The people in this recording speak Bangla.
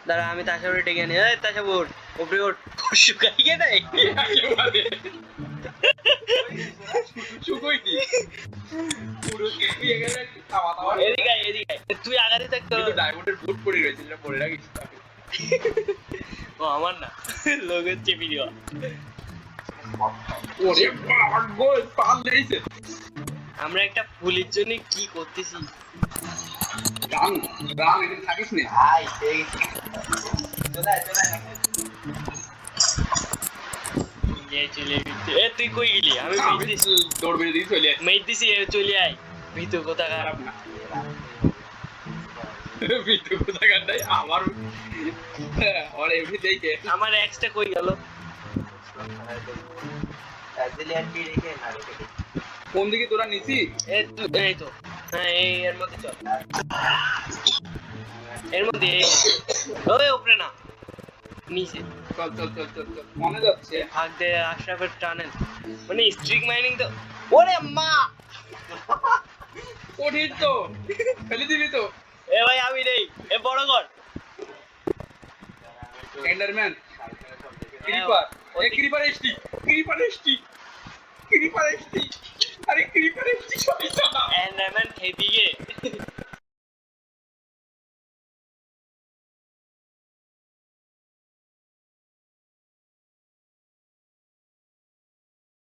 দাঁড়া আমি তাসাবুর ডেকে আনি। এই তাসাবুর উপরে ওঠ, শুকাইয়ে দেয় শুকোইনি পুরো শুকিয়ে গেলে খাওয়া দাওয়া এদিকে আয়, এদিকে আয়। তুই আগাতে থাক তো। কিন্তু ডায়মন্ডের বুট পরে রয়েছে যেটা পরে রাখিস ও আমার না, লোকের চেপে দেওয়া। ওরে বাবা গোল পাল দিয়েছে আমরা একটা ফুলের জন্য কি করতেছি। রান রান এখানে থাকিস না ভাই সেই চলে আয় চলে গেছে। এ তুই কই গেলি? আমি আমি দৌড় বেঁধে দিয়ে চলে আসি মেট দিছি, চলে আয় ভিতর কোথা খারাপ। খারাপ না বিট্টু কোথাকার নাই আমার আর এমনি দেখে আমার এক্সটা কই গেল? ব্রাজিলিয়ানটি রেখে না রেখে দে। কোন দিকে তোরা নিছি এই তো, হ্যাঁ এই এর মধ্যে চল, এর মধ্যে ওই উপরে না নিচে চল চল চল চল চল মনে যাচ্ছে ভাগ দে আশরাফের টানেল, মানে স্ট্রিক মাইনিং তো। ওরে মা, কঠিন তো ফেলে দিবি তো এ ভাই আমি নেই, এ বড় কর। এন্ডারম্যান ক্রিপার এ ক্রিপার এসটি ক্রিপার এসটি ক্রিপার এসটি আরে ক্রিপার এসটি সরি সালা এন্ডারম্যান খেয়ে দিয়ে